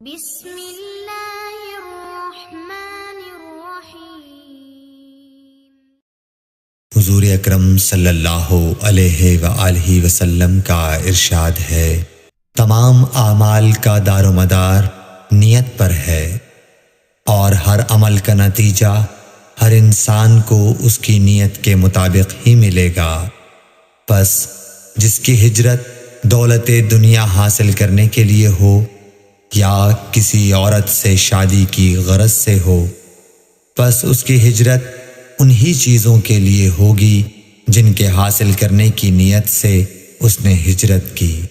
بسم اللہ الرحمن الرحیم۔ حضور اکرم صلی اللہ علیہ وآلہ وسلم کا ارشاد ہے، تمام اعمال کا دار و مدار نیت پر ہے، اور ہر عمل کا نتیجہ ہر انسان کو اس کی نیت کے مطابق ہی ملے گا۔ پس جس کی ہجرت دولت دنیا حاصل کرنے کے لیے ہو یا کسی عورت سے شادی کی غرض سے ہو، پس اس کی ہجرت انہی چیزوں کے لیے ہوگی جن کے حاصل کرنے کی نیت سے اس نے ہجرت کی۔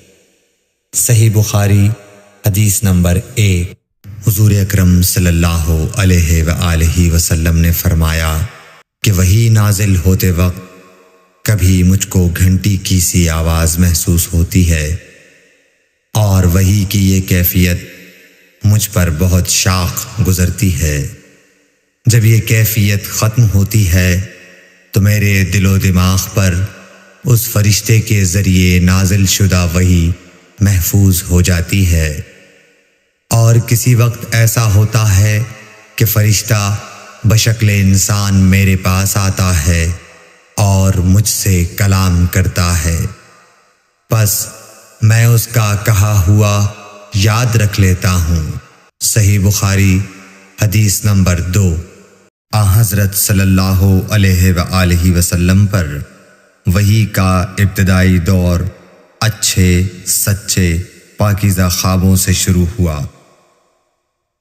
صحیح بخاری حدیث نمبر 1۔ حضور اکرم صلی اللہ علیہ وآلہ وسلم نے فرمایا کہ وحی نازل ہوتے وقت کبھی مجھ کو گھنٹی کی سی آواز محسوس ہوتی ہے، اور وحی کی یہ کیفیت مجھ پر بہت شاق گزرتی ہے۔ جب یہ کیفیت ختم ہوتی ہے تو میرے دل و دماغ پر اس فرشتے کے ذریعے نازل شدہ وحی محفوظ ہو جاتی ہے، اور کسی وقت ایسا ہوتا ہے کہ فرشتہ بشکل انسان میرے پاس آتا ہے اور مجھ سے کلام کرتا ہے، پس میں اس کا کہا ہوا یاد رکھ لیتا ہوں۔ صحیح بخاری حدیث نمبر 2۔ حضرت صلی اللہ علیہ وآلہ وسلم پر وحی کا ابتدائی دور اچھے سچے پاکیزہ خوابوں سے شروع ہوا۔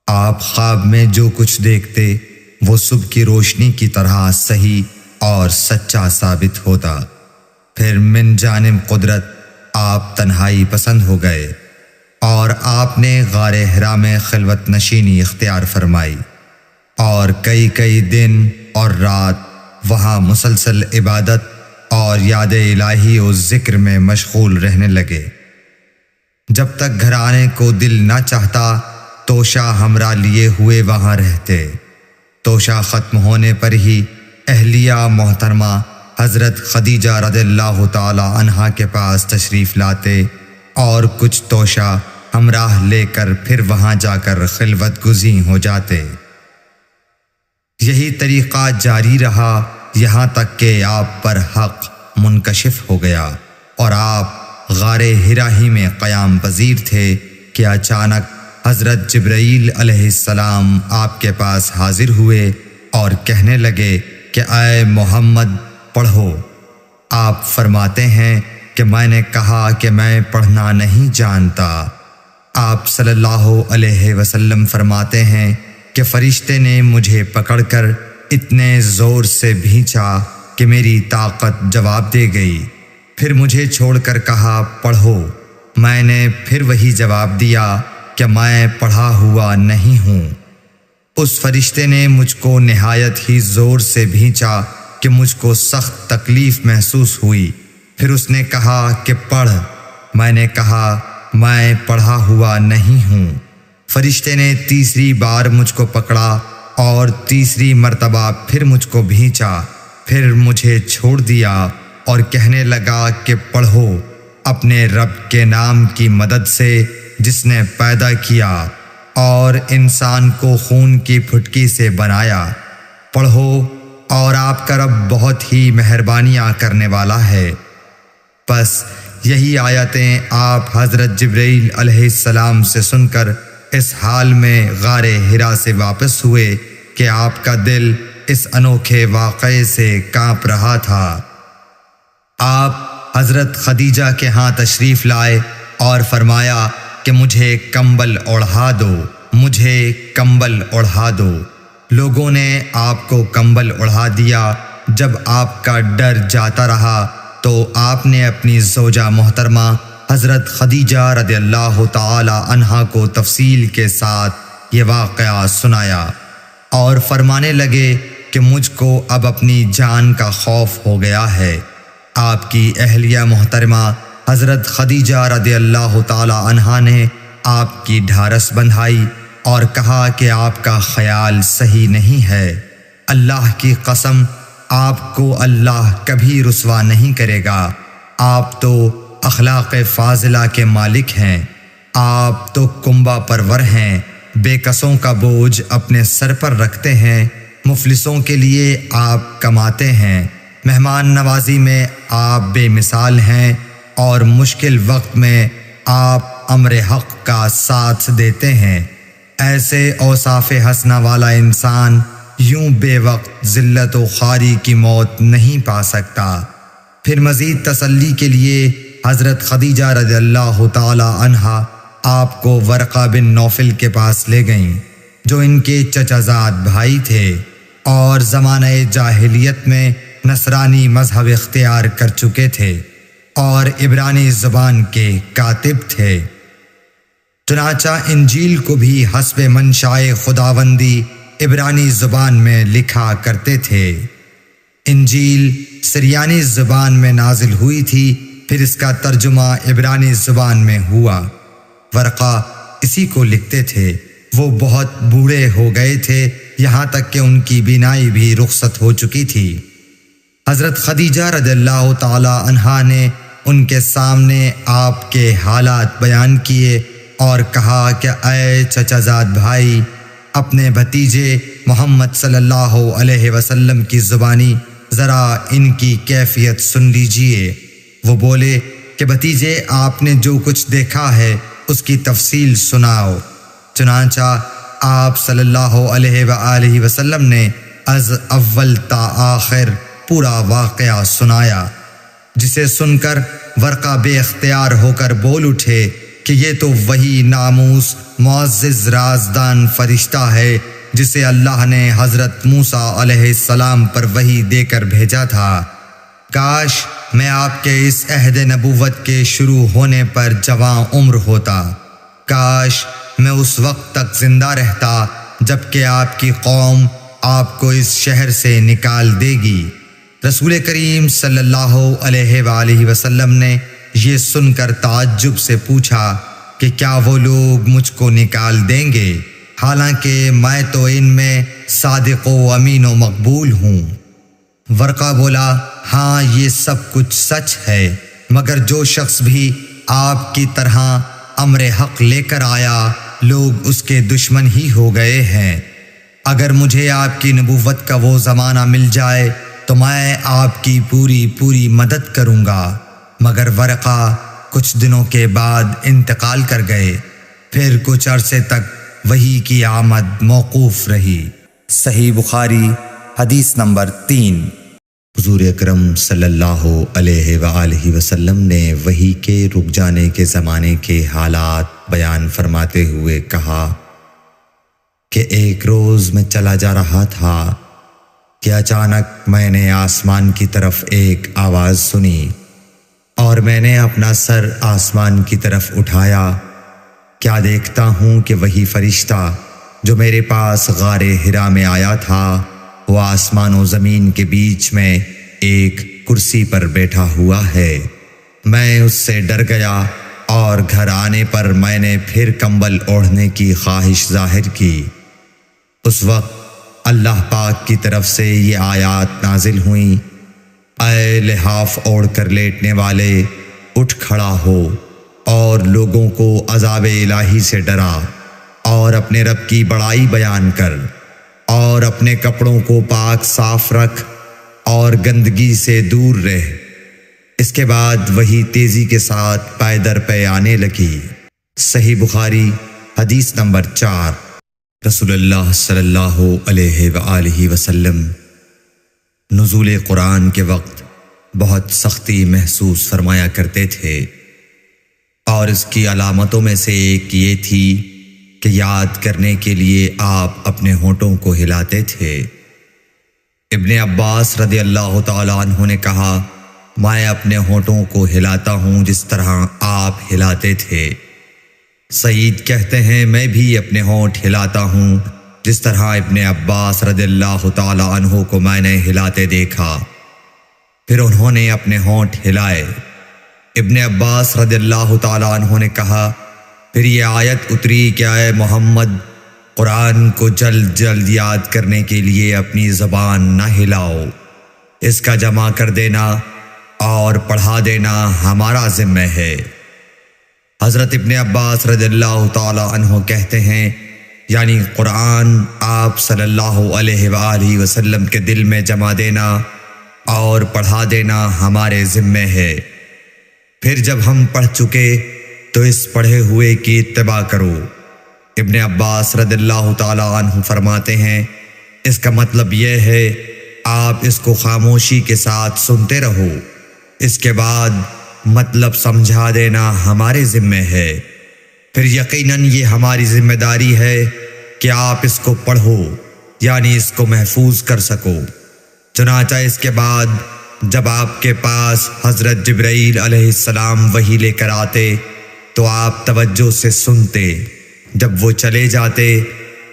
آپ خواب میں جو کچھ دیکھتے وہ صبح کی روشنی کی طرح صحیح اور سچا ثابت ہوتا۔ پھر من جانب قدرت آپ تنہائی پسند ہو گئے، اور آپ نے غار حرا میں خلوت نشینی اختیار فرمائی، اور کئی دن اور رات وہاں مسلسل عبادت اور یاد الہی و ذکر میں مشغول رہنے لگے۔ جب تک گھر آنے کو دل نہ چاہتا توشہ ہمراہ لیے ہوئے وہاں رہتے۔ توشہ ختم ہونے پر ہی اہلیہ محترمہ حضرت خدیجہ رضی اللہ تعالی عنہا کے پاس تشریف لاتے، اور کچھ توشہ ہمراہ لے کر پھر وہاں جا کر خلوت گزین ہو جاتے۔ یہی طریقہ جاری رہا یہاں تک کہ آپ پر حق منکشف ہو گیا، اور آپ غار حرا ہی میں قیام پذیر تھے کہ اچانک حضرت جبرائیل علیہ السلام آپ کے پاس حاضر ہوئے اور کہنے لگے کہ اے محمد پڑھو۔ آپ فرماتے ہیں کہ میں نے کہا کہ میں پڑھنا نہیں جانتا۔ آپ صلی اللہ علیہ وسلم فرماتے ہیں کہ فرشتے نے مجھے پکڑ کر اتنے زور سے بھینچا کہ میری طاقت جواب دے گئی۔ پھر مجھے چھوڑ کر کہا پڑھو۔ میں نے پھر وہی جواب دیا کہ میں پڑھا ہوا نہیں ہوں۔ اس فرشتے نے مجھ کو نہایت ہی زور سے بھینچا کہ مجھ کو سخت تکلیف محسوس ہوئی۔ پھر اس نے کہا کہ پڑھ۔ میں نے کہا میں پڑھا ہوا نہیں ہوں۔ فرشتے نے تیسری بار مجھ کو پکڑا اور تیسری مرتبہ پھر مجھ کو بھینچا، پھر مجھے چھوڑ دیا اور کہنے لگا کہ پڑھو اپنے رب کے نام کی مدد سے جس نے پیدا کیا اور انسان کو خون کی پھٹکی سے بنایا۔ پڑھو اور آپ کا رب بہت ہی مہربانیاں کرنے والا ہے۔ پس یہی آیتیں آپ حضرت جبرائیل علیہ السلام سے سن کر اس حال میں غار حرا سے واپس ہوئے کہ آپ کا دل اس انوکھے واقعے سے کانپ رہا تھا۔ آپ حضرت خدیجہ کے ہاں تشریف لائے اور فرمایا کہ مجھے کمبل اوڑھا دو، مجھے کمبل اوڑھا دو۔ لوگوں نے آپ کو کمبل اوڑھا دیا۔ جب آپ کا ڈر جاتا رہا تو آپ نے اپنی زوجہ محترمہ حضرت خدیجہ رضی اللہ تعالی عنہا کو تفصیل کے ساتھ یہ واقعہ سنایا، اور فرمانے لگے کہ مجھ کو اب اپنی جان کا خوف ہو گیا ہے۔ آپ کی اہلیہ محترمہ حضرت خدیجہ رضی اللہ تعالی عنہا نے آپ کی ڈھارس بندھائی اور کہا کہ آپ کا خیال صحیح نہیں ہے۔ اللہ کی قسم آپ کو اللہ کبھی رسوا نہیں کرے گا۔ آپ تو اخلاق فاضلہ کے مالک ہیں۔ آپ تو کنبہ پرور ہیں، بے کسوں کا بوجھ اپنے سر پر رکھتے ہیں، مفلسوں کے لیے آپ کماتے ہیں، مہمان نوازی میں آپ بے مثال ہیں، اور مشکل وقت میں آپ امر حق کا ساتھ دیتے ہیں۔ ایسے اوصاف حسنہ والا انسان یوں بے وقت ذلت و خواری کی موت نہیں پا سکتا۔ پھر مزید تسلی کے لیے حضرت خدیجہ رضی اللہ تعالی عنہا آپ کو ورقہ بن نوفل کے پاس لے گئیں، جو ان کے چچا زاد بھائی تھے اور زمانہ جاہلیت میں نصرانی مذہب اختیار کر چکے تھے اور عبرانی زبان کے کاتب تھے۔ چنانچہ انجیل کو بھی حسب منشائے خداوندی عبرانی زبان میں لکھا کرتے تھے۔ انجیل سریانی زبان میں نازل ہوئی تھی، پھر اس کا ترجمہ عبرانی زبان میں ہوا۔ ورقہ اسی کو لکھتے تھے۔ وہ بہت بوڑھے ہو گئے تھے، یہاں تک کہ ان کی بینائی بھی رخصت ہو چکی تھی۔ حضرت خدیجہ رضی اللہ تعالی عنہا نے ان کے سامنے آپ کے حالات بیان کیے اور کہا کہ اے چچا زاد بھائی، اپنے بھتیجے محمد صلی اللہ علیہ وسلم کی زبانی ذرا ان کی کیفیت سن لیجئے۔ وہ بولے کہ بھتیجے، آپ نے جو کچھ دیکھا ہے اس کی تفصیل سناؤ۔ چنانچہ آپ صلی اللہ علیہ وآلہ وسلم نے از اول تا آخر پورا واقعہ سنایا، جسے سن کر ورقہ بے اختیار ہو کر بول اٹھے کہ یہ تو وہی ناموس معزز رازدان فرشتہ ہے جسے اللہ نے حضرت موسیٰ علیہ السلام پر وحی دے کر بھیجا تھا۔ کاش میں آپ کے اس عہد نبوت کے شروع ہونے پر جوان عمر ہوتا، کاش میں اس وقت تک زندہ رہتا جب کہ آپ کی قوم آپ کو اس شہر سے نکال دے گی۔ رسول کریم صلی اللہ علیہ وآلہ وسلم نے یہ سن کر تعجب سے پوچھا کہ کیا وہ لوگ مجھ کو نکال دیں گے، حالانکہ میں تو ان میں صادق و امین و مقبول ہوں۔ ورقہ بولا، ہاں یہ سب کچھ سچ ہے، مگر جو شخص بھی آپ کی طرح امر حق لے کر آیا، لوگ اس کے دشمن ہی ہو گئے ہیں۔ اگر مجھے آپ کی نبوت کا وہ زمانہ مل جائے تو میں آپ کی پوری مدد کروں گا، مگر ورقہ کچھ دنوں کے بعد انتقال کر گئے۔ پھر کچھ عرصے تک وحی کی آمد موقوف رہی۔ صحیح بخاری حدیث نمبر 3۔ حضور اکرم صلی اللہ علیہ وآلہ وسلم نے وحی کے رک جانے کے زمانے کے حالات بیان فرماتے ہوئے کہا کہ ایک روز میں چلا جا رہا تھا کہ اچانک میں نے آسمان کی طرف ایک آواز سنی اور میں نے اپنا سر آسمان کی طرف اٹھایا۔ کیا دیکھتا ہوں کہ وہی فرشتہ جو میرے پاس غار حرا میں آیا تھا، وہ آسمان و زمین کے بیچ میں ایک کرسی پر بیٹھا ہوا ہے۔ میں اس سے ڈر گیا اور گھر آنے پر میں نے پھر کمبل اوڑھنے کی خواہش ظاہر کی۔ اس وقت اللہ پاک کی طرف سے یہ آیات نازل ہوئیں، اے لحاف اوڑھ کر لیٹنے والے، اٹھ کھڑا ہو اور لوگوں کو عذاب الہی سے ڈرا، اور اپنے رب کی بڑائی بیان کر، اور اپنے کپڑوں کو پاک صاف رکھ اور گندگی سے دور رہ۔ اس کے بعد وہی تیزی کے ساتھ پے در پے آنے لگی۔ صحیح بخاری حدیث نمبر 4۔ رسول اللہ صلی اللہ علیہ وآلہ وسلم نزول قرآن کے وقت بہت سختی محسوس فرمایا کرتے تھے، اور اس کی علامتوں میں سے ایک یہ تھی کہ یاد کرنے کے لیے آپ اپنے ہونٹوں کو ہلاتے تھے۔ ابن عباس رضی اللہ تعالیٰ عنہ نے کہا، میں اپنے ہونٹوں کو ہلاتا ہوں جس طرح آپ ہلاتے تھے۔ سعید کہتے ہیں، میں بھی اپنے ہونٹ ہلاتا ہوں جس طرح ابن عباس رضی اللہ تعالیٰ عنہ کو میں نے ہلاتے دیکھا۔ پھر انہوں نے اپنے ہونٹ ہلائے۔ ابن عباس رضی اللہ تعالیٰ عنہ نے کہا، پھر یہ آیت اتری کہ اے محمد، قرآن کو جلد جلد یاد کرنے کے لیے اپنی زبان نہ ہلاؤ، اس کا جمع کر دینا اور پڑھا دینا ہمارا ذمہ ہے۔ حضرت ابن عباس رضی اللہ تعالی عنہ کہتے ہیں، یعنی قرآن آپ صلی اللہ علیہ وآلہ وسلم کے دل میں جما دینا اور پڑھا دینا ہمارے ذمے ہے۔ پھر جب ہم پڑھ چکے تو اس پڑھے ہوئے کی اتباع کرو۔ ابن عباس رضی اللہ تعالی عنہ فرماتے ہیں، اس کا مطلب یہ ہے آپ اس کو خاموشی کے ساتھ سنتے رہو، اس کے بعد مطلب سمجھا دینا ہمارے ذمے ہے۔ پھر یقیناً یہ ہماری ذمہ داری ہے کہ آپ اس کو پڑھو، یعنی اس کو محفوظ کر سکو۔ چنانچہ اس کے بعد جب آپ کے پاس حضرت جبرائیل علیہ السلام وحی لے کر آتے تو آپ توجہ سے سنتے، جب وہ چلے جاتے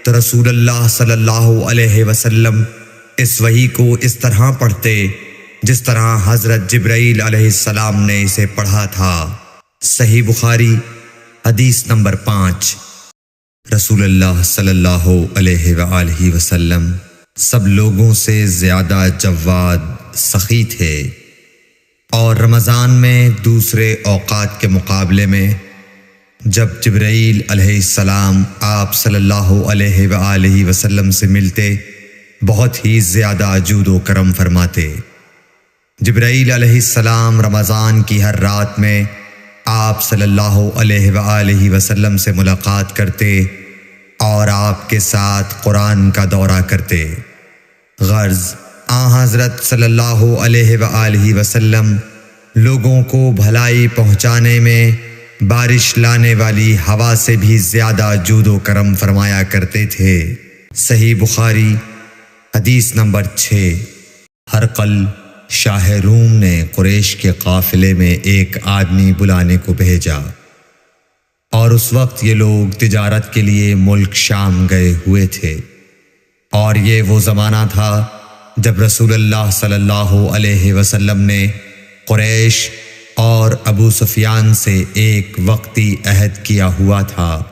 تو رسول اللہ صلی اللہ علیہ وسلم اس وحی کو اس طرح پڑھتے جس طرح حضرت جبرائیل علیہ السلام نے اسے پڑھا تھا۔ صحیح بخاری حدیث نمبر 5۔ رسول اللہ صلی اللہ علیہ وآلہ وسلم سب لوگوں سے زیادہ جواد سخی تھے، اور رمضان میں دوسرے اوقات کے مقابلے میں جب جبرائیل علیہ السلام آپ صلی اللہ علیہ وآلہ وسلم سے ملتے بہت ہی زیادہ جود و کرم فرماتے۔ جبرائیل علیہ السلام رمضان کی ہر رات میں آپ صلی اللہ علیہ وآلہ وسلم سے ملاقات کرتے اور آپ کے ساتھ قرآن کا دورہ کرتے۔ غرض حضرت صلی اللہ علیہ وآلہ وسلم لوگوں کو بھلائی پہنچانے میں بارش لانے والی ہوا سے بھی زیادہ جود و کرم فرمایا کرتے تھے۔ صحیح بخاری حدیث نمبر 6۔ ہرقل شاہ روم نے قریش کے قافلے میں ایک آدمی بلانے کو بھیجا، اور اس وقت یہ لوگ تجارت کے لیے ملک شام گئے ہوئے تھے، اور یہ وہ زمانہ تھا جب رسول اللہ صلی اللہ علیہ وسلم نے قریش اور ابو سفیان سے ایک وقتی عہد کیا ہوا تھا۔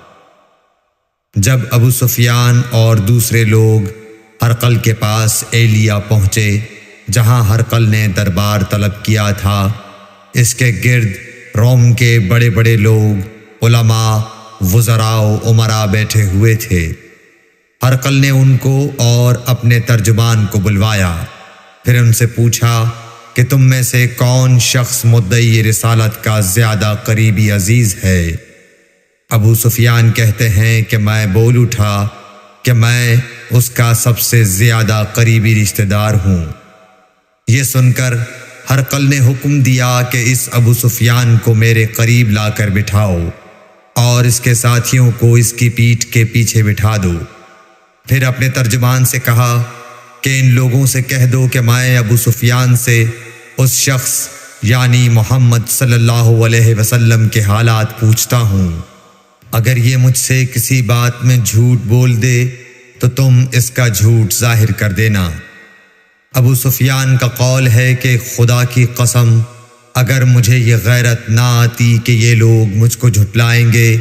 جب ابو سفیان اور دوسرے لوگ ہرقل کے پاس ایلیا پہنچے جہاں ہرقل نے دربار طلب کیا تھا، اس کے گرد روم کے بڑے بڑے لوگ، علماء، وزراء و امراء بیٹھے ہوئے تھے۔ ہرقل نے ان کو اور اپنے ترجمان کو بلوایا، پھر ان سے پوچھا کہ تم میں سے کون شخص مدعی رسالت کا زیادہ قریبی عزیز ہے؟ ابو سفیان کہتے ہیں کہ میں بول اٹھا کہ میں اس کا سب سے زیادہ قریبی رشتہ دار ہوں۔ یہ سن کر ہرقل نے حکم دیا کہ اس ابو سفیان کو میرے قریب لا کر بٹھاؤ اور اس کے ساتھیوں کو اس کی پیٹھ کے پیچھے بٹھا دو۔ پھر اپنے ترجمان سے کہا کہ ان لوگوں سے کہہ دو کہ میں ابو سفیان سے اس شخص یعنی محمد صلی اللہ علیہ وسلم کے حالات پوچھتا ہوں، اگر یہ مجھ سے کسی بات میں جھوٹ بول دے تو تم اس کا جھوٹ ظاہر کر دینا۔ ابو سفیان کا قول ہے کہ خدا کی قسم اگر مجھے یہ غیرت نہ آتی کہ یہ لوگ مجھ کو جھٹلائیں گے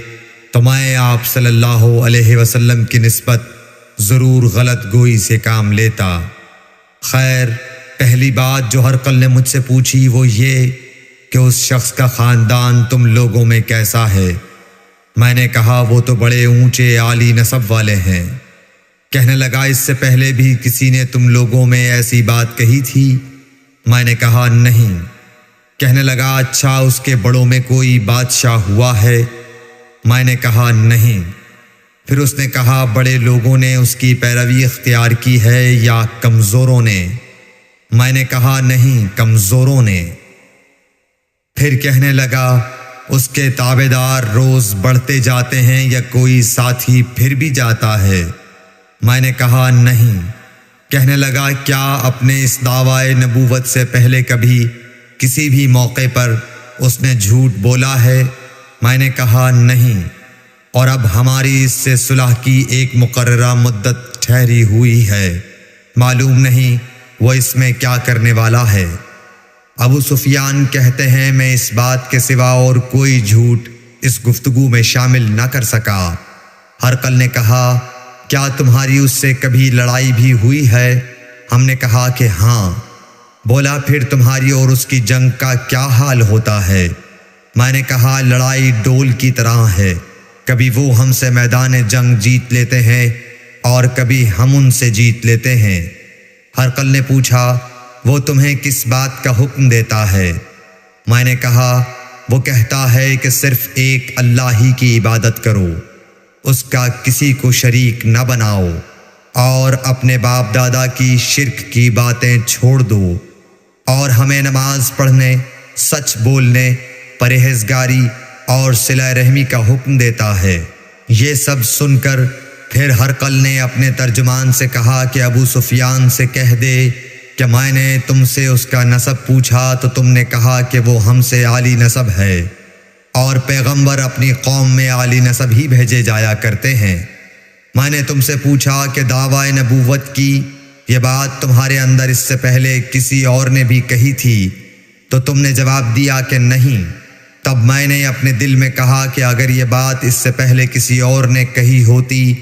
تو میں آپ صلی اللہ علیہ وسلم کی نسبت ضرور غلط گوئی سے کام لیتا۔ خیر، پہلی بات جو ہرقل نے مجھ سے پوچھی وہ یہ کہ اس شخص کا خاندان تم لوگوں میں کیسا ہے؟ میں نے کہا وہ تو بڑے اونچے عالی نسب والے ہیں۔ کہنے لگا اس سے پہلے بھی کسی نے تم لوگوں میں ایسی بات کہی تھی؟ میں نے کہا نہیں۔ کہنے لگا اچھا اس کے بڑوں میں کوئی بادشاہ ہوا ہے؟ میں نے کہا نہیں۔ پھر اس نے کہا بڑے لوگوں نے اس کی پیروی اختیار کی ہے یا کمزوروں نے؟ میں نے کہا نہیں، کمزوروں نے۔ پھر کہنے لگا اس کے تابعدار روز بڑھتے جاتے ہیں یا کوئی ساتھی پھر بھی جاتا ہے؟ میں نے کہا نہیں۔ کہنے لگا کیا اپنے اس دعوی نبوت سے پہلے کبھی کسی بھی موقع پر اس نے جھوٹ بولا ہے؟ میں نے کہا نہیں، اور اب ہماری اس سے صلح کی ایک مقررہ مدت ٹھہری ہوئی ہے، معلوم نہیں وہ اس میں کیا کرنے والا ہے۔ ابو سفیان کہتے ہیں میں اس بات کے سوا اور کوئی جھوٹ اس گفتگو میں شامل نہ کر سکا۔ ہرقل نے کہا کیا تمہاری اس سے کبھی لڑائی بھی ہوئی ہے؟ ہم نے کہا کہ ہاں۔ بولا پھر تمہاری اور اس کی جنگ کا کیا حال ہوتا ہے؟ میں نے کہا لڑائی ڈول کی طرح ہے، کبھی وہ ہم سے میدان جنگ جیت لیتے ہیں اور کبھی ہم ان سے جیت لیتے ہیں۔ ہرقل نے پوچھا وہ تمہیں کس بات کا حکم دیتا ہے؟ میں نے کہا وہ کہتا ہے کہ صرف ایک اللہ ہی کی عبادت کرو، اس کا کسی کو شریک نہ بناؤ، اور اپنے باپ دادا کی شرک کی باتیں چھوڑ دو، اور ہمیں نماز پڑھنے، سچ بولنے، پرہیزگاری اور صلہ رحمی کا حکم دیتا ہے۔ یہ سب سن کر پھر ہرقل نے اپنے ترجمان سے کہا کہ ابو سفیان سے کہہ دے کہ میں نے تم سے اس کا نسب پوچھا تو تم نے کہا کہ وہ ہم سے عالی نسب ہے، اور پیغمبر اپنی قوم میں عالی نسب ہی بھیجے جایا کرتے ہیں۔ میں نے تم سے پوچھا کہ دعویٰ نبوت کی یہ بات تمہارے اندر اس سے پہلے کسی اور نے بھی کہی تھی تو تم نے جواب دیا کہ نہیں۔ تب میں نے اپنے دل میں کہا کہ اگر یہ بات اس سے پہلے کسی اور نے کہی ہوتی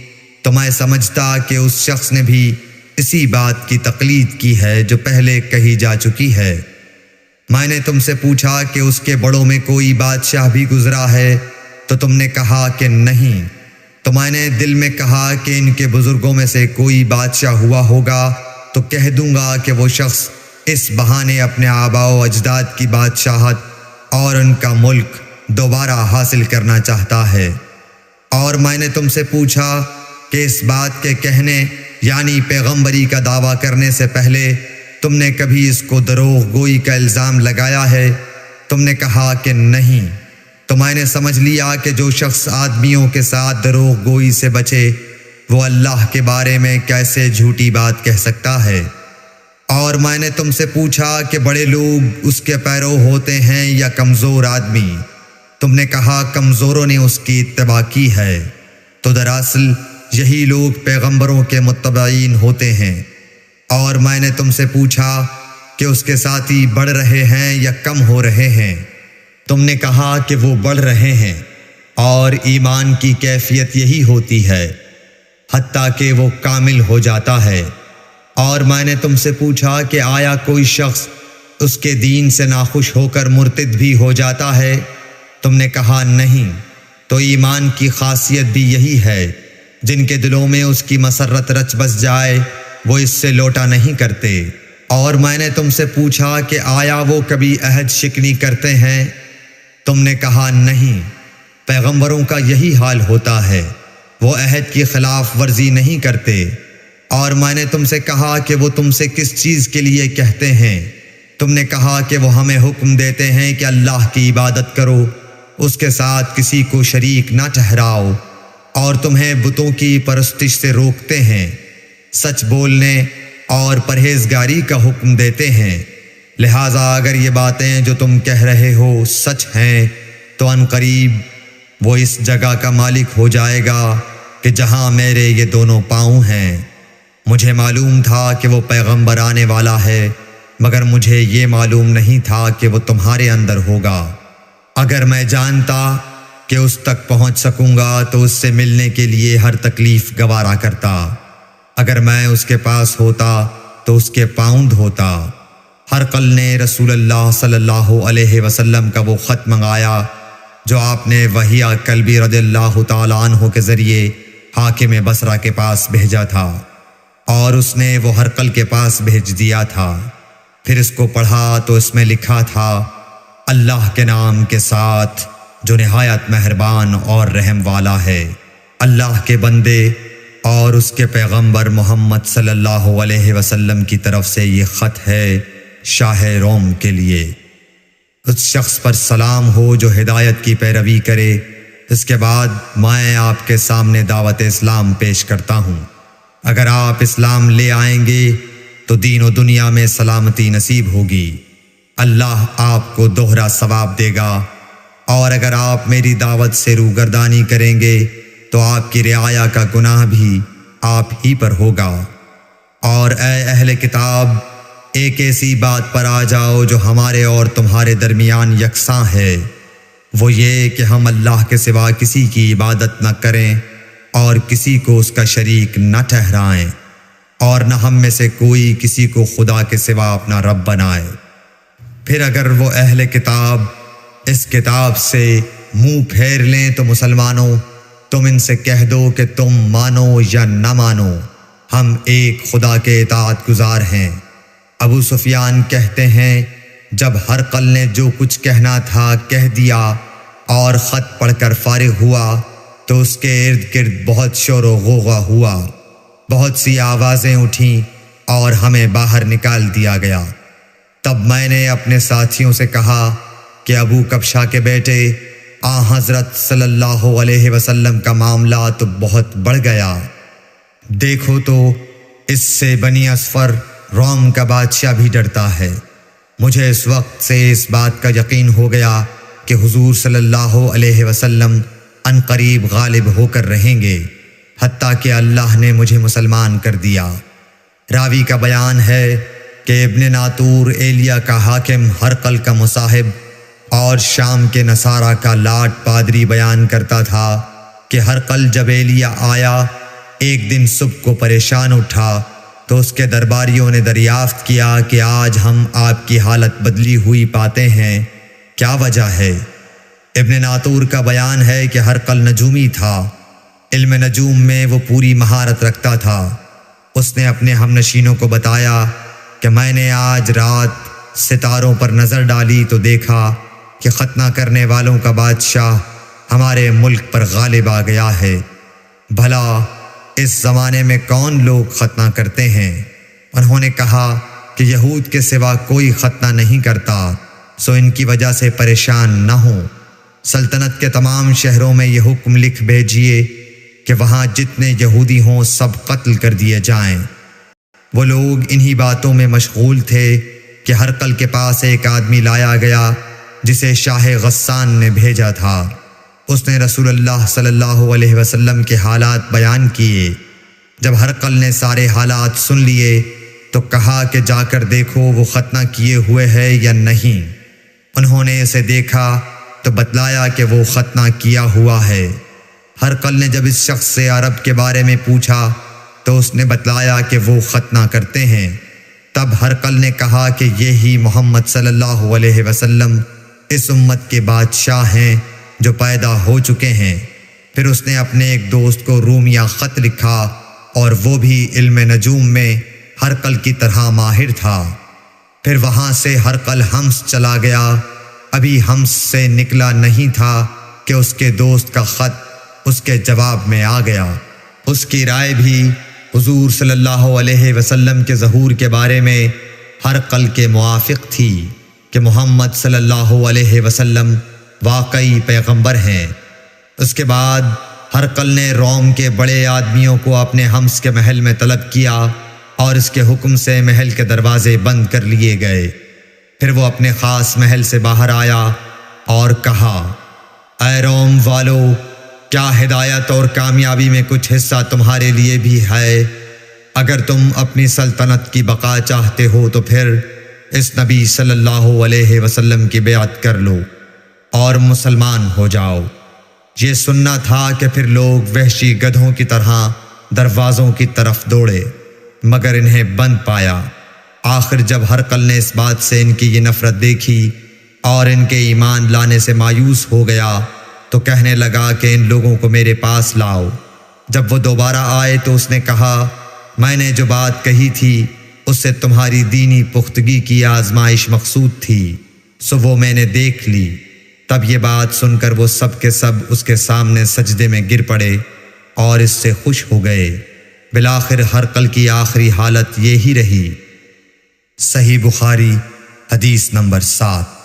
تو میں سمجھتا کہ اس شخص نے بھی اسی بات کی تقلید کی ہے جو پہلے کہی جا چکی ہے۔ میں نے تم سے پوچھا کہ اس کے بڑوں میں کوئی بادشاہ بھی گزرا ہے تو تم نے کہا کہ نہیں۔ تو میں نے دل میں کہا کہ ان کے بزرگوں میں سے کوئی بادشاہ ہوا ہوگا تو کہہ دوں گا کہ وہ شخص اس بہانے اپنے آباء و اجداد کی بادشاہت اور ان کا ملک دوبارہ حاصل کرنا چاہتا ہے۔ اور میں نے تم سے پوچھا کہ اس بات کے کہنے یعنی پیغمبری کا دعویٰ کرنے سے پہلے تم نے کبھی اس کو دروغ گوئی کا الزام لگایا ہے؟ تم نے کہا کہ نہیں۔ تو میں نے سمجھ لیا کہ جو شخص آدمیوں کے ساتھ دروغ گوئی سے بچے وہ اللہ کے بارے میں کیسے جھوٹی بات کہہ سکتا ہے۔ اور میں نے تم سے پوچھا کہ بڑے لوگ اس کے پیرو ہوتے ہیں یا کمزور آدمی؟ تم نے کہا کمزوروں نے اس کی اتباع کی ہے۔ تو دراصل یہی لوگ پیغمبروں کے متبعین ہوتے ہیں۔ اور میں نے تم سے پوچھا کہ اس کے ساتھی بڑھ رہے ہیں یا کم ہو رہے ہیں؟ تم نے کہا کہ وہ بڑھ رہے ہیں، اور ایمان کی کیفیت یہی ہوتی ہے حتیٰ کہ وہ کامل ہو جاتا ہے۔ اور میں نے تم سے پوچھا کہ آیا کوئی شخص اس کے دین سے ناخوش ہو کر مرتد بھی ہو جاتا ہے؟ تم نے کہا نہیں۔ تو ایمان کی خاصیت بھی یہی ہے، جن کے دلوں میں اس کی مسرت رچ بس جائے وہ اس سے لوٹا نہیں کرتے۔ اور میں نے تم سے پوچھا کہ آیا وہ کبھی عہد شکنی کرتے ہیں؟ تم نے کہا نہیں۔ پیغمبروں کا یہی حال ہوتا ہے، وہ عہد کی خلاف ورزی نہیں کرتے۔ اور میں نے تم سے کہا کہ وہ تم سے کس چیز کے لیے کہتے ہیں؟ تم نے کہا کہ وہ ہمیں حکم دیتے ہیں کہ اللہ کی عبادت کرو، اس کے ساتھ کسی کو شریک نہ ٹھہراؤ، اور تمہیں بتوں کی پرستش سے روکتے ہیں، سچ بولنے اور پرہیزگاری کا حکم دیتے ہیں۔ لہٰذا اگر یہ باتیں جو تم کہہ رہے ہو سچ ہیں تو ان قریب وہ اس جگہ کا مالک ہو جائے گا کہ جہاں میرے یہ دونوں پاؤں ہیں۔ مجھے معلوم تھا کہ وہ پیغمبر آنے والا ہے، مگر مجھے یہ معلوم نہیں تھا کہ وہ تمہارے اندر ہوگا۔ اگر میں جانتا کہ اس تک پہنچ سکوں گا تو اس سے ملنے کے لیے ہر تکلیف گوارا کرتا۔ اگر میں اس کے پاس ہوتا تو اس کے پاؤں دھوتا۔ ہرقل نے رسول اللہ صلی اللہ علیہ وسلم کا وہ خط منگایا جو آپ نے وحیہ کلبی رضی اللہ تعالیٰ عنہ کے ذریعے حاکم بصرہ کے پاس بھیجا تھا، اور اس نے وہ ہرقل کے پاس بھیج دیا تھا۔ پھر اس کو پڑھا تو اس میں لکھا تھا، اللہ کے نام کے ساتھ جو نہایت مہربان اور رحم والا ہے۔ اللہ کے بندے اور اس کے پیغمبر محمد صلی اللہ علیہ وسلم کی طرف سے یہ خط ہے شاہ روم کے لیے۔ اس شخص پر سلام ہو جو ہدایت کی پیروی کرے۔ اس کے بعد میں آپ کے سامنے دعوت اسلام پیش کرتا ہوں۔ اگر آپ اسلام لے آئیں گے تو دین و دنیا میں سلامتی نصیب ہوگی، اللہ آپ کو دوہرا ثواب دے گا، اور اگر آپ میری دعوت سے روگردانی کریں گے تو آپ کی رعایا کا گناہ بھی آپ ہی پر ہوگا۔ اور اے اہل کتاب، ایک ایسی بات پر آ جاؤ جو ہمارے اور تمہارے درمیان یکساں ہے، وہ یہ کہ ہم اللہ کے سوا کسی کی عبادت نہ کریں اور کسی کو اس کا شریک نہ ٹھہرائیں، اور نہ ہم میں سے کوئی کسی کو خدا کے سوا اپنا رب بنائے۔ پھر اگر وہ اہل کتاب اس کتاب سے منہ پھیر لیں تو مسلمانوں تم ان سے کہہ دو کہ تم مانو یا نہ مانو، ہم ایک خدا کے اطاعت گزار ہیں۔ ابو سفیان کہتے ہیں جب ہرقل نے جو کچھ کہنا تھا کہہ دیا اور خط پڑھ کر فارغ ہوا تو اس کے ارد گرد بہت شور و غوغا ہوا، بہت سی آوازیں اٹھیں اور ہمیں باہر نکال دیا گیا۔ تب میں نے اپنے ساتھیوں سے کہا کہ ابو کبشہ کے بیٹے حضرت صلی اللہ علیہ وسلم کا معاملہ تو بہت بڑھ گیا، دیکھو تو اس سے بنی اصفر روم کا بادشاہ بھی ڈرتا ہے۔ مجھے اس وقت سے اس بات کا یقین ہو گیا کہ حضور صلی اللہ علیہ وسلم ان قریب غالب ہو کر رہیں گے، حتیٰ کہ اللہ نے مجھے مسلمان کر دیا۔ راوی کا بیان ہے کہ ابن ناطور ایلیا کا حاکم ہرقل کا مصاحب اور شام کے نصارہ کا لاٹ پادری بیان کرتا تھا کہ ہرقل جب ایلیا آیا ایک دن صبح کو پریشان اٹھا تو اس کے درباریوں نے دریافت کیا کہ آج ہم آپ کی حالت بدلی ہوئی پاتے ہیں، کیا وجہ ہے؟ ابن ناطور کا بیان ہے کہ ہرقل نجومی تھا، علم نجوم میں وہ پوری مہارت رکھتا تھا۔ اس نے اپنے ہم نشینوں کو بتایا کہ میں نے آج رات ستاروں پر نظر ڈالی تو دیکھا کہ ختنہ کرنے والوں کا بادشاہ ہمارے ملک پر غالب آ گیا ہے۔ بھلا اس زمانے میں کون لوگ ختنہ کرتے ہیں؟ انہوں نے کہا کہ یہود کے سوا کوئی ختنہ نہیں کرتا، سو ان کی وجہ سے پریشان نہ ہوں۔ سلطنت کے تمام شہروں میں یہ حکم لکھ بھیجیے کہ وہاں جتنے یہودی ہوں سب قتل کر دیے جائیں۔ وہ لوگ انہی باتوں میں مشغول تھے کہ ہرقل کے پاس ایک آدمی لایا گیا جسے شاہ غسان نے بھیجا تھا۔ اس نے رسول اللہ صلی اللہ علیہ وسلم کے حالات بیان کیے۔ جب ہرقل نے سارے حالات سن لیے تو کہا کہ جا کر دیکھو وہ ختنہ کیے ہوئے ہے یا نہیں۔ انہوں نے اسے دیکھا تو بتلایا کہ وہ ختنہ کیا ہوا ہے۔ ہرقل نے جب اس شخص سے عرب کے بارے میں پوچھا تو اس نے بتلایا کہ وہ ختنہ کرتے ہیں۔ تب ہرقل نے کہا کہ یہی محمد صلی اللہ علیہ وسلم اس امت کے بادشاہ ہیں جو پیدا ہو چکے ہیں۔ پھر اس نے اپنے ایک دوست کو رومیہ خط لکھا اور وہ بھی علم نجوم میں ہرقل کی طرح ماہر تھا۔ پھر وہاں سے ہرقل حمص چلا گیا، ابھی حمص سے نکلا نہیں تھا کہ اس کے دوست کا خط اس کے جواب میں آ گیا۔ اس کی رائے بھی حضور صلی اللہ علیہ وسلم کے ظہور کے بارے میں ہرقل کے موافق تھی کہ محمد صلی اللہ علیہ وسلم واقعی پیغمبر ہیں۔ اس کے بعد ہرقل نے روم کے بڑے آدمیوں کو اپنے حمص کے محل میں طلب کیا اور اس کے حکم سے محل کے دروازے بند کر لیے گئے۔ پھر وہ اپنے خاص محل سے باہر آیا اور کہا، اے روم والو، کیا ہدایت اور کامیابی میں کچھ حصہ تمہارے لیے بھی ہے؟ اگر تم اپنی سلطنت کی بقا چاہتے ہو تو پھر اس نبی صلی اللہ علیہ وسلم کی بیعت کر لو اور مسلمان ہو جاؤ۔ یہ سننا تھا کہ پھر لوگ وحشی گدھوں کی طرح دروازوں کی طرف دوڑے، مگر انہیں بند پایا۔ آخر جب ہرقل نے اس بات سے ان کی یہ نفرت دیکھی اور ان کے ایمان لانے سے مایوس ہو گیا تو کہنے لگا کہ ان لوگوں کو میرے پاس لاؤ۔ جب وہ دوبارہ آئے تو اس نے کہا، میں نے جو بات کہی تھی اس سے تمہاری دینی پختگی کی آزمائش مقصود تھی، سو وہ میں نے دیکھ لی۔ تب یہ بات سن کر وہ سب کے سب اس کے سامنے سجدے میں گر پڑے اور اس سے خوش ہو گئے۔ بالآخر ہرقل کی آخری حالت یہی رہی۔ صحیح بخاری حدیث نمبر 7۔